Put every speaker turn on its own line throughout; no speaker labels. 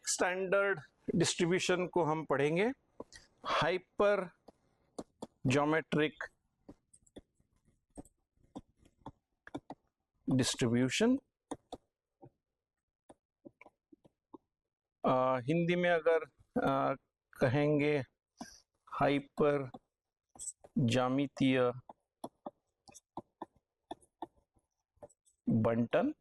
एक standard distribution को हम पढ़ेंगे, हाइपर ज्योमेट्रिक डिस्ट्रीब्यूशन। हिंदी में अगर कहेंगे हाइपर ज्यामितीय बंटन।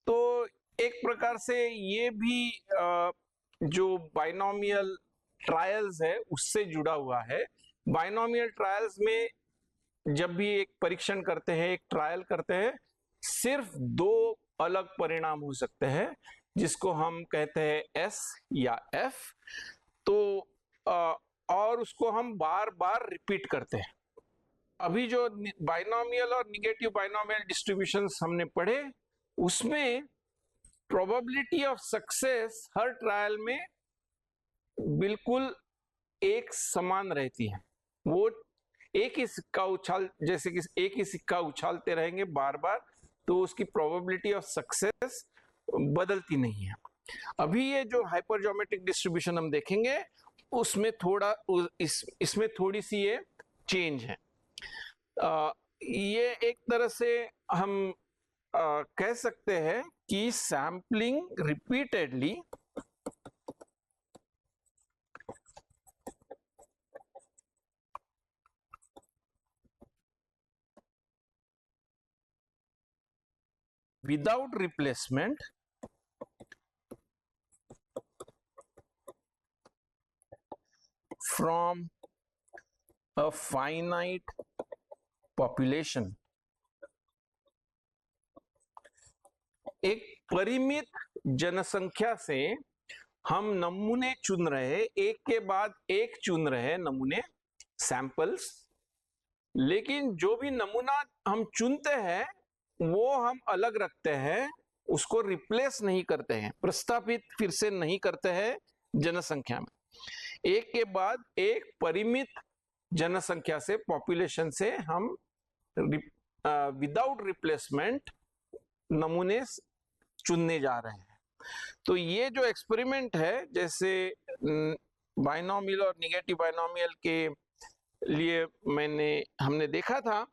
तो एक प्रकार से ये भी जो बाइनोमियल ट्रायल्स है उससे जुड़ा हुआ है। बाइनोमियल ट्रायल्स में जब भी एक परीक्षण करते हैं, एक ट्रायल करते हैं, सिर्फ दो अलग परिणाम हो सकते हैं जिसको हम कहते हैं एस या एफ। तो और उसको हम बार बार रिपीट करते हैं। अभी जो बाइनोमियल और निगेटिव बाइनोमियल डिस्ट्रीब्यूशंस हमने पढ़े, उसमें probability of success her trial में बिल्कुल एक समान रहती है। वो एक ही सिक्का उछाल, जैसे कि एक ही सिक्का उछालते रहेंगे बार बार, तो उसकी प्रोबेबिलिटी ऑफ सक्सेस बदलती नहीं है। अभी ये जो हाइपर ज्योमेट्रिक डिस्ट्रीब्यूशन हम देखेंगे उसमें थोड़ा इसमें थोड़ी सी ये चेंज है। ये एक तरह से हम कह सकते हैं कि sampling repeatedly without replacement from a finite population, एक परिमित जनसंख्या से हम नमूने चुन रहे, एक के बाद एक चुन रहे नमूने, सैंपल्स। लेकिन जो भी नमूना हम चुनते हैं वो हम अलग रखते हैं, उसको रिप्लेस नहीं करते हैं, प्रस्तापित फिर से नहीं करते हैं जनसंख्या में। एक के बाद एक परिमित जनसंख्या से, पॉपुलेशन से हम विदाउट रिप्लेसमेंट नमूने चुनने जा रहे हैं। तो ये जो एक्सपेरिमेंट है, जैसे बाइनोमियल और निगेटिव बाइनोमियल के लिए हमने देखा था,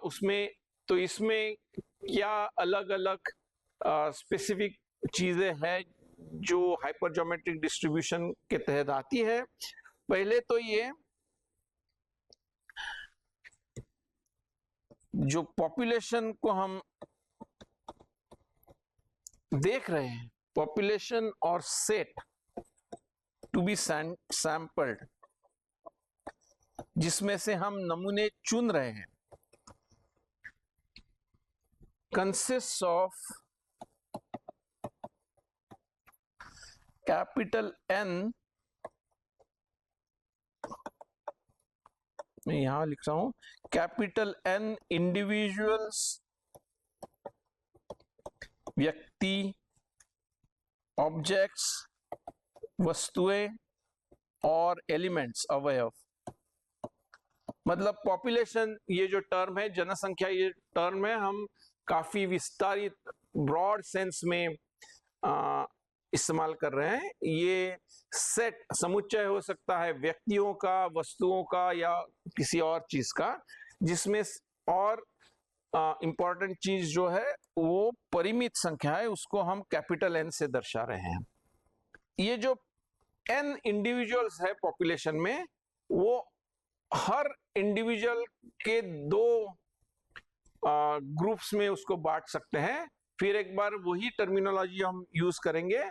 उसमें तो इसमें क्या अलग अलग स्पेसिफिक चीजें हैं जो हाइपर ज्योमेट्रिक डिस्ट्रीब्यूशन के तहत आती है। पहले तो ये जो पॉपुलेशन को हम देख रहे हैं, पॉपुलेशन और सेट टू बी सैंपल्ड, जिसमें से हम नमूने चुन रहे हैं, consists of capital N, मैं यहां लिख रहा हूं, कैपिटल N इंडिविजुअल्स, व्यक्ति, ऑब्जेक्ट्स, वस्तुएं और एलिमेंट्स, अवयव। मतलब पॉपुलेशन, ये जो टर्म है, जनसंख्या, ये टर्म है हम काफी विस्तारित ब्रॉड सेंस में इस्तेमाल कर रहे हैं। ये सेट, समुच्चय हो सकता है व्यक्तियों का, वस्तुओं का या किसी और चीज का, जिसमें और इंपॉर्टेंट चीज जो है वो परिमित संख्या है, उसको हम कैपिटल N से दर्शा रहे हैं। ये जो N इंडिविजुअल्स है पॉपुलेशन में, वो हर इंडिविजुअल के दो ग्रुप्स में उसको बांट सकते हैं। फिर एक बार वही टर्मिनोलॉजी हम यूज करेंगे,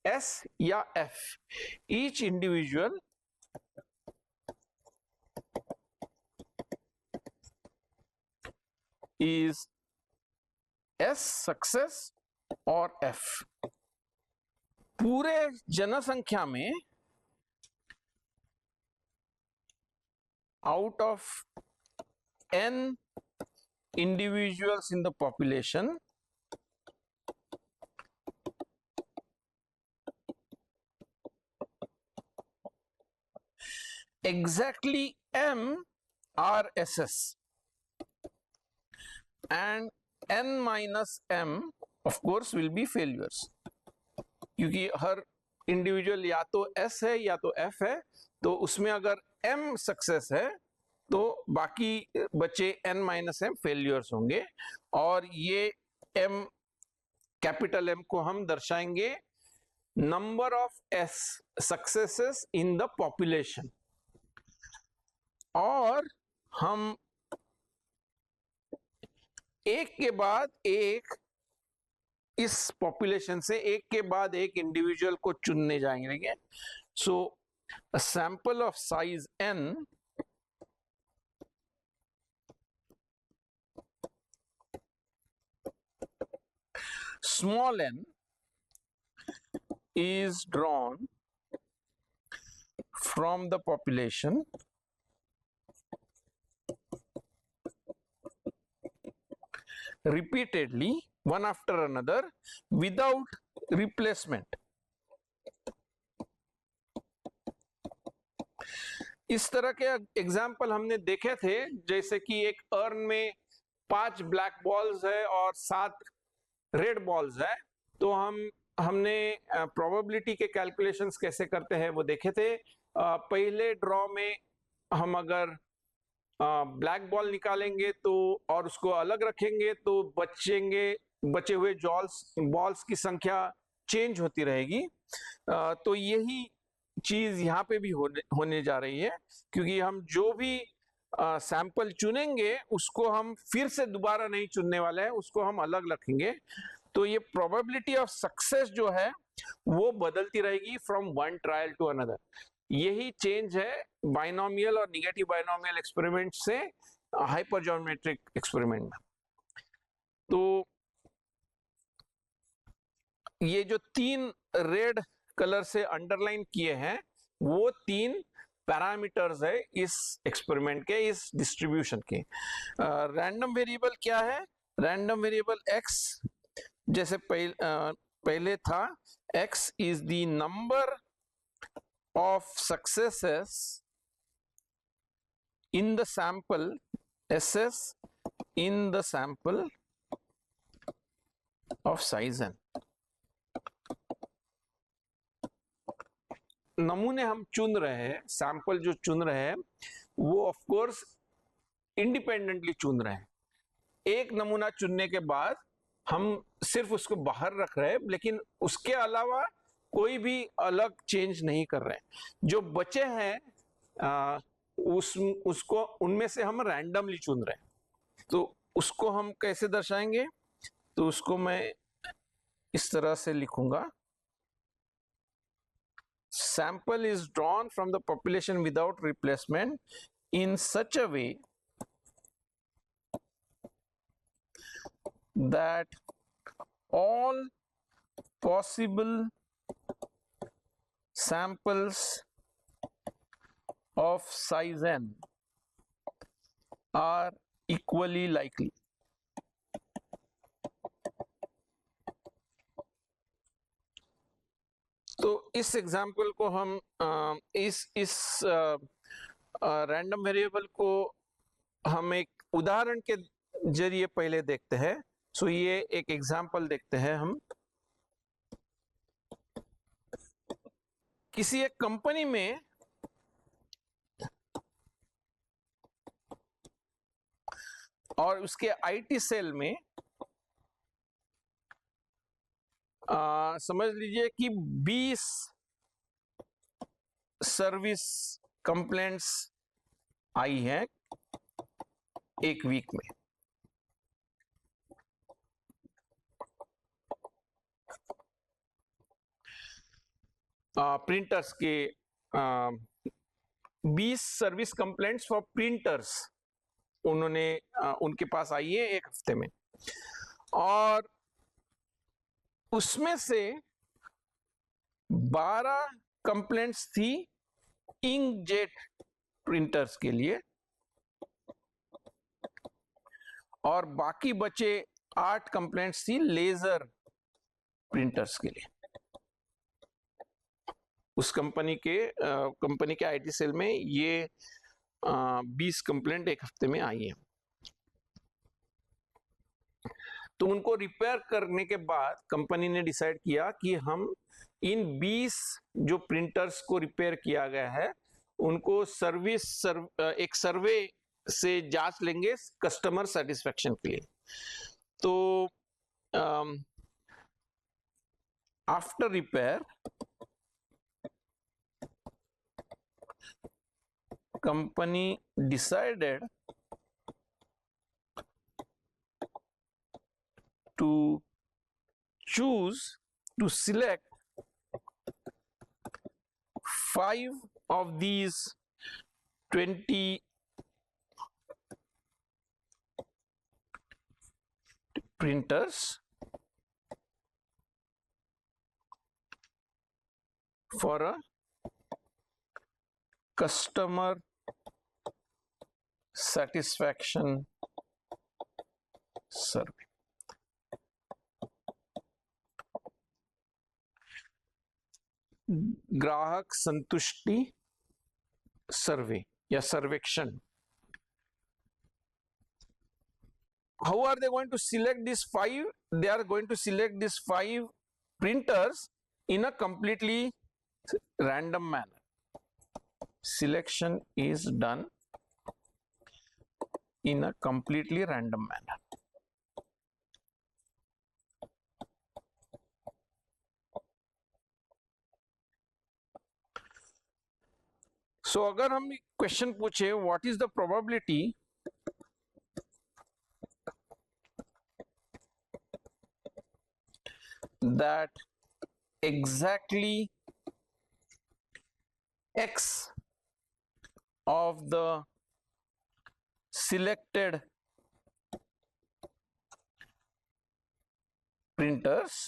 S या F। Each individual is S success और F। पूरे जनसंख्या में out of N individuals in the population, exactly M are SS and n minus m of course will be failures, क्योंकि हर इंडिविजुअल या तो S है या तो F है, तो उसमें अगर m सक्सेस है तो बाकी बचे n माइनस m फेल्यूर्स होंगे। और ये m, कैपिटल M को हम दर्शाएंगे number of S successes in the population, और हम एक के बाद एक इस पॉपुलेशन से एक के बाद एक इंडिविजुअल को चुनने जाएंगे। So a sample of size n small n is drawn from the population repeatedly, one after another, without replacement. इस तरह के एग्जाम्पल हमने देखे थे, जैसे कि एक अर्न में 5 ब्लैक बॉल्स है और 7 रेड बॉल्स है, तो हमने प्रोबेबिलिटी के कैलकुलेशंस कैसे करते हैं वो देखे थे। पहले ड्रॉ में हम अगर ब्लैक बॉल निकालेंगे तो और उसको अलग रखेंगे तो बचे हुए बॉल्स की संख्या चेंज होती रहेगी। तो यही चीज यहाँ पे भी होने जा रही है, क्योंकि हम जो भी सैंपल चुनेंगे उसको हम फिर से दोबारा नहीं चुनने वाले हैं, उसको हम अलग रखेंगे। तो ये प्रोबेबिलिटी ऑफ सक्सेस जो है वो बदलती रहेगी from one trial to another. यही चेंज है बाइनोमियल और निगेटिव बाइनोमियल एक्सपेरिमेंट से हाइपर ज्योमेट्रिक एक्सपेरिमेंट में। तो ये जो 3 रेड कलर से अंडरलाइन किए हैं वो 3 पैरामीटर्स है इस एक्सपेरिमेंट के, इस डिस्ट्रीब्यूशन के। रैंडम वेरिएबल क्या है? रैंडम वेरिएबल x, जैसे पहले था, x is the number of successes in the sample, SS in the sample of size n। नमूने हम चुन रहे हैं, सैंपल जो चुन रहे हैं वो ऑफ कोर्स इंडिपेंडेंटली चुन रहे हैं। एक नमूना चुनने के बाद हम सिर्फ उसको बाहर रख रहे हैं, लेकिन उसके अलावा कोई भी अलग चेंज नहीं कर रहे हैं। जो बचे हैं उसको उनमें से हम रैंडमली चुन रहे हैं। तो उसको हम कैसे दर्शाएंगे? तो उसको मैं इस तरह से लिखूंगा, sample is drawn from the population without replacement in such a way that all possible samples of size n are equally likely। तो इस एग्जाम्पल को हम इस रैंडम वेरिएबल को हम एक उदाहरण के जरिए पहले देखते हैं। सो ये एक एग्जाम्पल देखते हैं हम। किसी एक कंपनी में और उसके आईटी सेल में समझ लीजिए कि 20 सर्विस कंप्लेंट्स आई हैं एक वीक में। प्रिंटर्स के 20 सर्विस कंप्लेंट्स फॉर प्रिंटर्स उनके पास आई है एक हफ्ते में, और उसमें से 12 कंप्लेंट्स थी इंकजेट प्रिंटर्स के लिए, और बाकी बचे 8 कंप्लेंट्स थी लेजर प्रिंटर्स के लिए। उस कंपनी के आईटी सेल में ये 20 कंप्लेंट एक हफ्ते में आई है। तो उनको रिपेयर करने के बाद कंपनी ने डिसाइड किया कि हम इन 20 जो प्रिंटर्स को रिपेयर किया गया है उनको एक सर्वे से जांच लेंगे कस्टमर सेटिस्फेक्शन के लिए। तो after repair company decided to select 5 of these 20 printers for a customer satisfaction survey। ग्राहक संतुष्टि सर्वे या सर्वेक्षण। How are they going to select these 5? They are going to select these 5 printers in a completely random manner. Selection is done in a completely random manner। So अगर हम question पूछे what is the probability that exactly X of the selected printers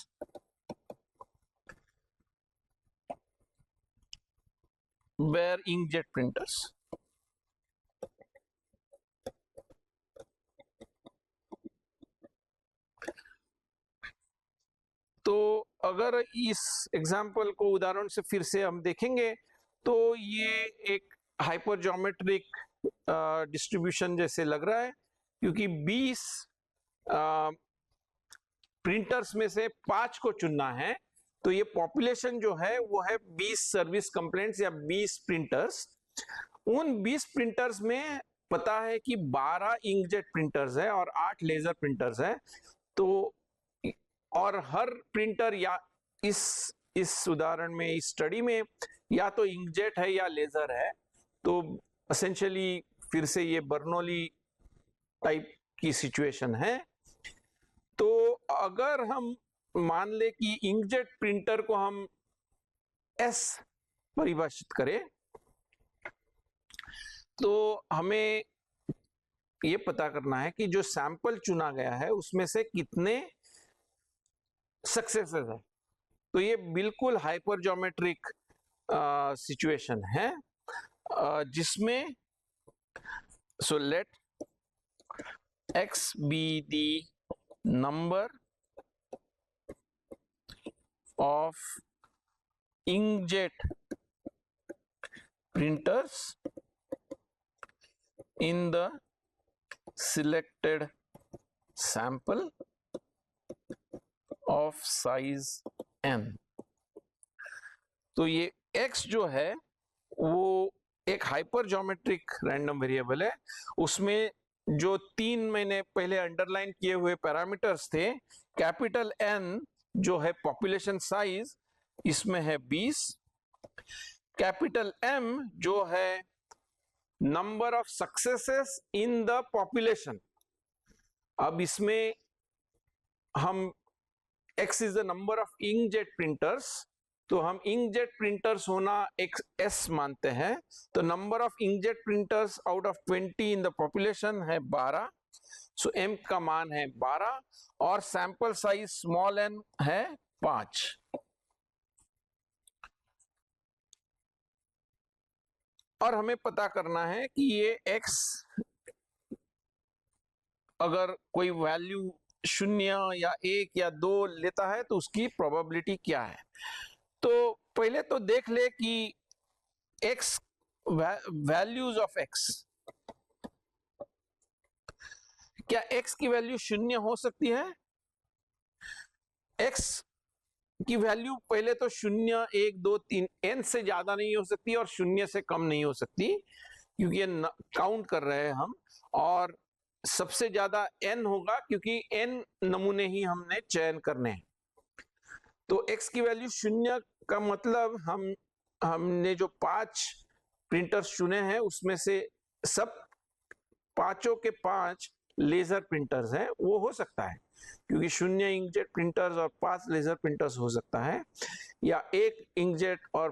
were inkjet printers। तो अगर इस example को उदाहरण से फिर से हम देखेंगे तो ये एक हाइपर ज्योमेट्रिक डिस्ट्रीब्यूशन जैसे लग रहा है, क्योंकि 20 प्रिंटर्स में से 5 को चुनना है। तो ये पॉपुलेशन जो है वो है 20 सर्विस कंप्लेंट्स या 20 प्रिंटर्स। उन 20 प्रिंटर्स में पता है कि 12 इंकजेट प्रिंटर्स है और 8 लेजर प्रिंटर्स है। तो और हर प्रिंटर या इस उदाहरण में इस स्टडी में या तो इंकजेट है या लेजर है। तो एसेंशियली फिर से ये बर्नौली टाइप की सिचुएशन है। तो अगर हम मान ले कि इंकजेट प्रिंटर को हम एस परिभाषित करें तो हमें ये पता करना है कि जो सैंपल चुना गया है उसमें से कितने सक्सेसेस है। तो ये बिल्कुल हाइपर ज्योमेट्रिक सिचुएशन है जिसमें so let x be the number of inkjet printers in the selected sample of size n। तो ये x जो है वो एक हाइपर ज्योमेट्रिक रैंडम वेरिएबल है। उसमें जो 3 मैंने पहले अंडरलाइन किए हुए पैरामीटर्स थे, कैपिटल N जो है पॉपुलेशन साइज, इसमें है 20, कैपिटल M जो है number of successes in the population. अब इसमें हम X is the number of inkjet printers, तो हम इंकजेट प्रिंटर्स होना एक S मानते हैं। तो number of inkjet printers out of 20 in the population है 12। सो M का मान है 12 और सैंपल साइज स्मॉल n है 5। और हमें पता करना है कि ये X अगर कोई वैल्यू 0 या 1 या 2 लेता है तो उसकी प्रोबेबिलिटी क्या है। तो पहले तो देख ले कि x वैल्यूज ऑफ x, क्या x की वैल्यू 0 हो सकती है? x की वैल्यू पहले तो 0, 1, 2, 3 n से ज्यादा नहीं हो सकती और 0 से कम नहीं हो सकती, क्योंकि ये काउंट कर रहे हैं हम, और सबसे ज्यादा n होगा क्योंकि n नमूने ही हमने चयन करने हैं। तो x की वैल्यू 0 का मतलब हमने जो 5 प्रिंटर्स चुने हैं उसमें से सब पांचों के 5 लेजर प्रिंटर्स हैं, वो हो सकता है, क्योंकि 0 इंकजेट प्रिंटर्स और 5 लेजर प्रिंटर्स हो सकता है, या 1 इंकजेट और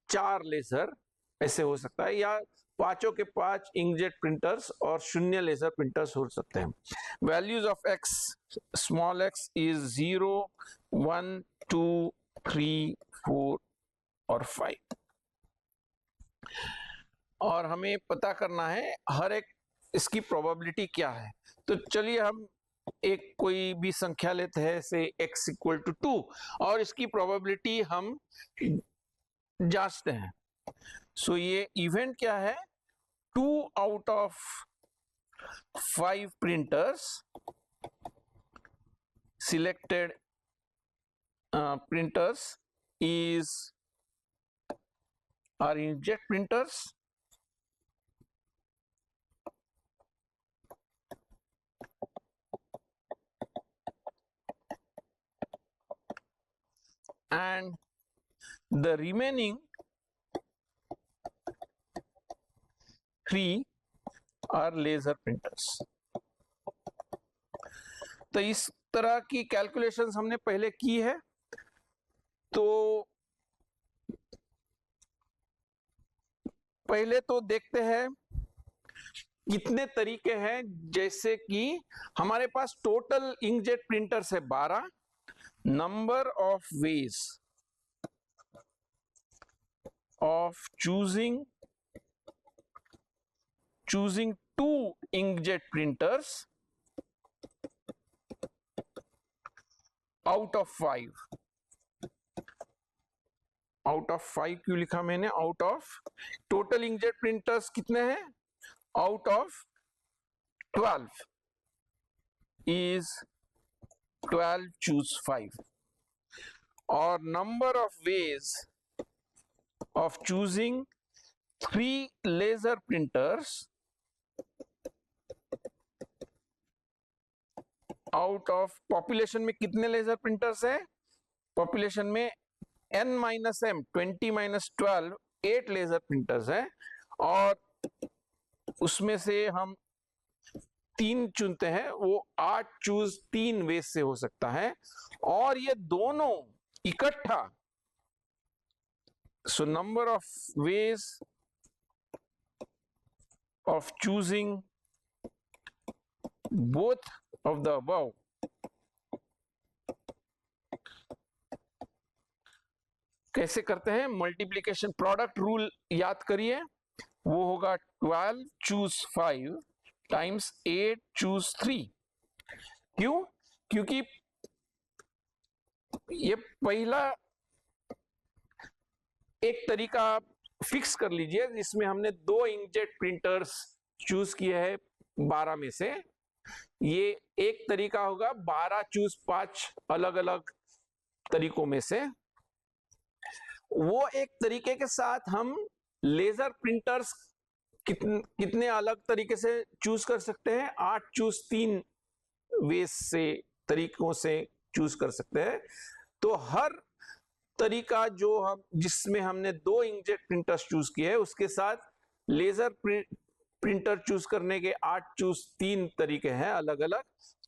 4 लेजर ऐसे हो सकता है, या पांचों के 5 इंकजेट प्रिंटर्स और 0 लेजर प्रिंटर्स हो सकते हैं। Values of x, small x is 0, 1, 2, 3, 4 और 5। और हमें पता करना है हर एक इसकी प्रोबेबिलिटी क्या है। तो चलिए हम एक कोई भी संख्या लेते हैं, से x इक्वल टू 2, और इसकी प्रोबेबिलिटी हम जांचते हैं। सो ये इवेंट क्या है, 2 out of 5 printers selected printers are inkjet printers, and the remaining 3 are laser printers. तो इस तरह की कैलकुलेशंस हमने पहले की है। तो पहले तो देखते हैं कितने तरीके हैं, जैसे कि हमारे पास टोटल इंकजेट प्रिंटर्स है 12, number of ways of choosing 2 inkjet printers out of 5। Out of 5 क्यों लिखा मैंने, out of total inkjet printers कितने हैं, आउट ऑफ 12 is 12 choose 5, और number of ways of choosing 3 laser printers out of population में कितने laser printers है, population में n minus m 20 minus 12 8 laser printers है, और उसमें से हम 3 चुनते हैं, वो 8 चूज 3 वेज से हो सकता है, और ये दोनों इकट्ठा, so number of ways of choosing both of the above कैसे करते हैं, मल्टीप्लीकेशन प्रोडक्ट रूल याद करिए, वो होगा 12 चूज 5 टाइम्स 8 चूज 3। क्यों, क्योंकि ये पहला एक तरीका फिक्स कर लीजिए जिसमें हमने 2 इंकजेट प्रिंटर्स चूज किए हैं 12 में से, ये एक तरीका होगा 12 चूज 5 अलग अलग तरीकों में से। वो एक तरीके के साथ हम लेजर प्रिंटर्स कितने अलग तरीके से चूज कर सकते हैं, 8 चूज 3 वेज से तरीकों से चूज कर सकते हैं। तो हर तरीका जो हम जिसमें हमने 2 इंकजेट प्रिंटर्स चूज किए हैं उसके साथ लेजर प्रिंटर चूज करने के 8 चूज 3 तरीके हैं अलग अलग,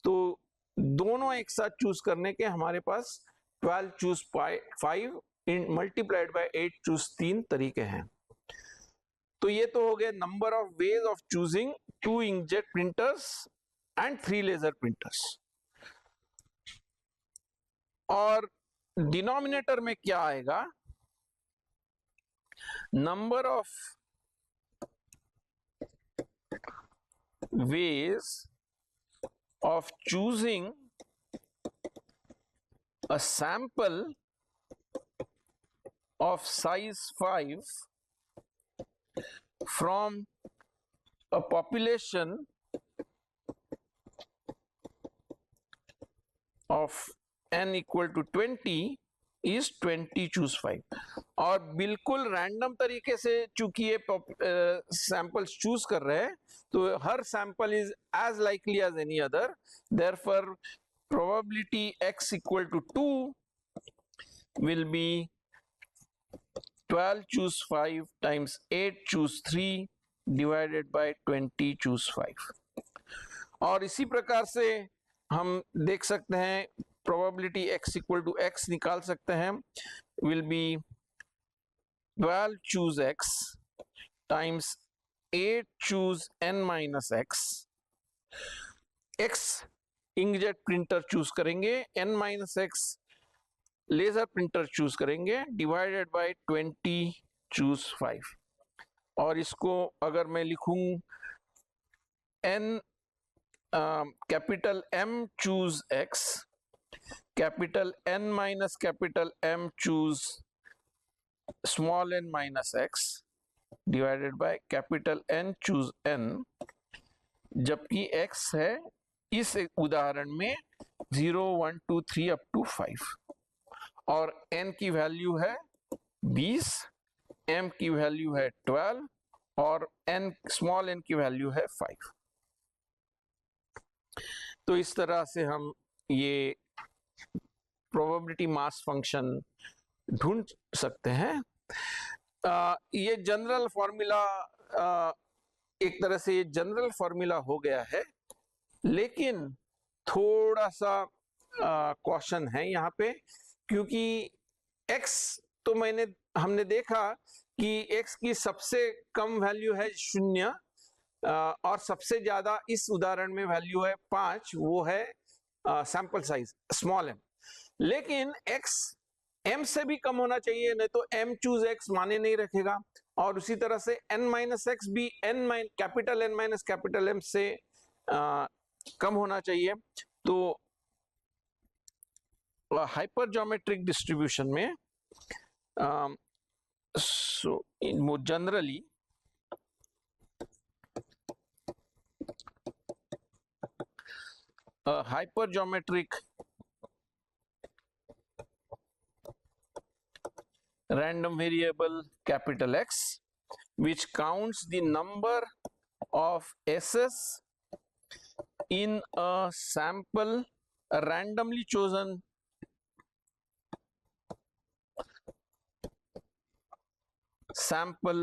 तो दोनों एक साथ चूज करने के हमारे पास 12 चूज 5 मल्टीप्लाइड बाय 8 चूज 3 तरीके हैं। तो ये तो हो गए number of ways of choosing 2 inkjet printers and 3 laser printers. और डिनोमिनेटर में क्या आएगा, number of ways of choosing a sample of size 5 from a population of n equal to 20 is 20 choose 5। और बिल्कुल रैंडम तरीके से चूंकि ये सैंपल्स चूज कर रहे हैं, तो हर sample is as likely as any other, therefore probability x equal to 2 will be 12 choose 5 times 8 choose 3 divided by 20 choose 5। और इसी प्रकार से हम देख सकते हैं probability x equal to x निकाल सकते हैं, will be 12 choose x times 8 choose n minus x। x inkjet printer choose करेंगे, n minus x laser printer choose करेंगे, डिवाइडेड बाय 20 चूज 5। और इसको अगर मैं लिखूं n capital M choose x, capital N minus capital M choose small n minus x, divided by capital N choose n, जबकि x है इस उदाहरण में 0 1 2 3 अप टू 5, और n की वैल्यू है 20, m की वैल्यू है 12 और n स्मॉल n की वैल्यू है 5। तो इस तरह से हम ये प्रोबेबिलिटी मास फंक्शन ढूंढ सकते हैं। ये जनरल फॉर्मूला, एक तरह से ये जनरल फॉर्मूला हो गया है, लेकिन थोड़ा सा क्वेश्चन है यहाँ पे, क्योंकि x तो हमने देखा कि x की सबसे कम वैल्यू है 0 और सबसे ज्यादा इस उदाहरण में वैल्यू है 5, वो है सैंपल साइज स्मॉल m। लेकिन x m से भी कम होना चाहिए, नहीं तो m चूज x माने नहीं रखेगा, और उसी तरह से n माइनस एक्स भी capital N minus capital M से कम होना चाहिए। तो हाइपर ज्योमेट्रिक डिस्ट्रीब्यूशन में generally hyper geometric random variable capital X which counts the number of S's in a sample randomly chosen sample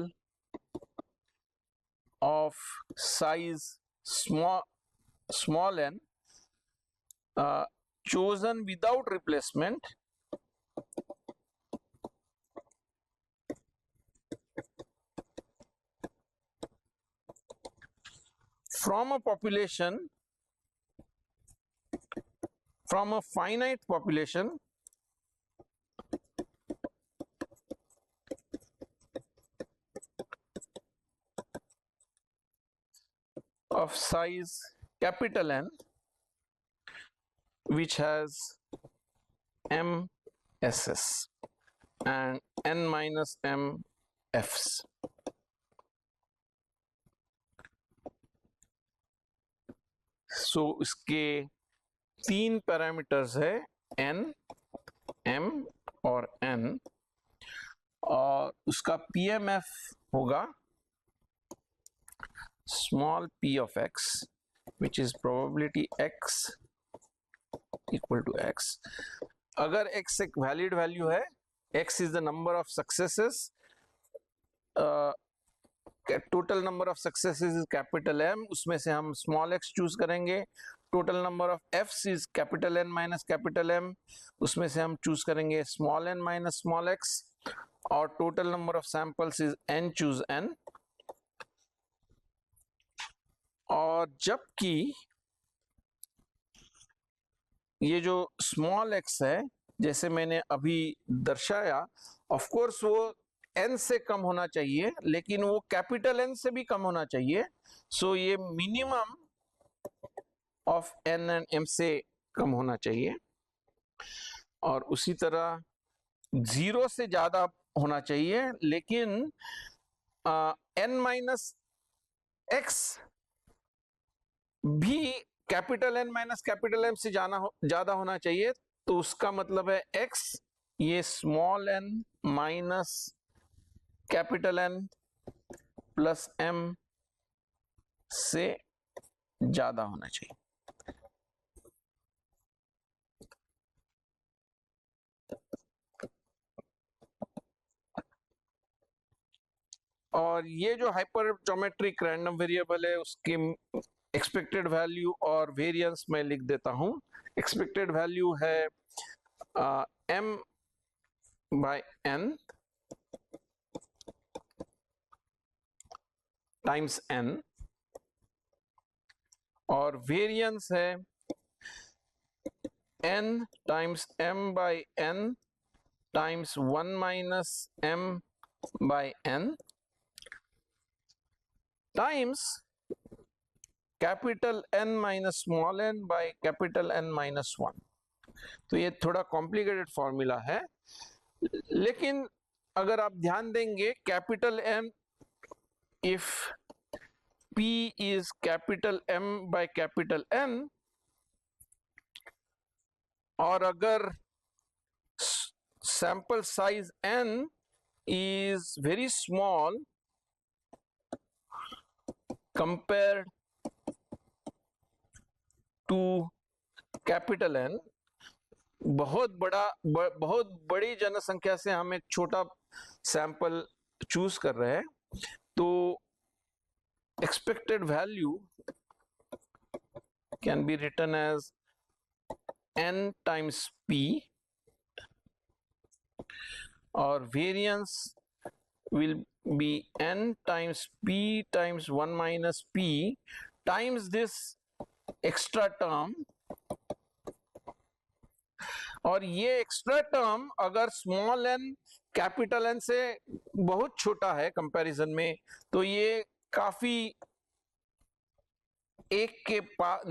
of size small n chosen without replacement from a population, from a finite population of size capital N which has m S's and n minus m F's। सो इसके 3 parameters है n, m और n, और उसका PMF होगा small p of x which is probability x equal to x। अगर x एक valid value है, x is the number of successes, total number of successes is capital M, उसमें से हम स्मॉल x चूज करेंगे। Total number of F's is capital N minus capital M, उसमें से हम चूज करेंगे small n minus small x, और total number of samples is n choose n। और जबकि ये जो स्मॉल x है, जैसे मैंने अभी दर्शाया, ऑफ कोर्स वो n से कम होना चाहिए, लेकिन वो कैपिटल N से भी कम होना चाहिए। सो ये minimum of n and m से कम होना चाहिए, और उसी तरह 0 से ज्यादा होना चाहिए, लेकिन n माइनस एक्स भी capital N minus capital M से ज्यादा होना चाहिए, तो उसका मतलब है x ये small n minus capital N plus m से ज्यादा होना चाहिए। और ये जो हाइपर ज्योमेट्रिक रैंडम वेरिएबल है उसकी एक्सपेक्टेड वैल्यू और वेरिएंस मैं लिख देता हूं। एक्सपेक्टेड वैल्यू है m by n times n और वेरिएंस है n times m by n times 1 minus m by n times capital N minus small n by capital N minus 1। तो ये थोड़ा कॉम्प्लिकेटेड फॉर्मूला है, लेकिन अगर आप ध्यान देंगे capital M if P is capital M by capital N और अगर sample size N is very small compared to capital N, बहुत बड़ी जनसंख्या से हम एक छोटा सैंपल चूज कर रहे हैं, तो expected value can be written as n times p और variance will be n times p times 1 minus p times this extra term। और ये एक्स्ट्रा टर्म अगर स्मॉल n कैपिटल N से बहुत छोटा है कंपैरिजन में, तो ये काफी एक के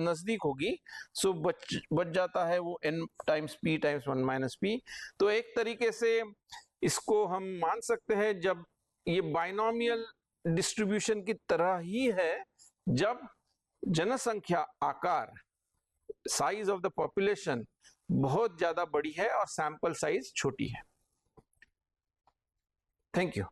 नजदीक होगी, सो बच जाता है वो n times p times 1 minus p। तो एक तरीके से इसको हम मान सकते हैं जब ये बाइनोमियल डिस्ट्रीब्यूशन की तरह ही है, जब जनसंख्या आकार साइज ऑफ द पॉपुलेशन बहुत ज्यादा बड़ी है और सैंपल साइज छोटी है। Thank you.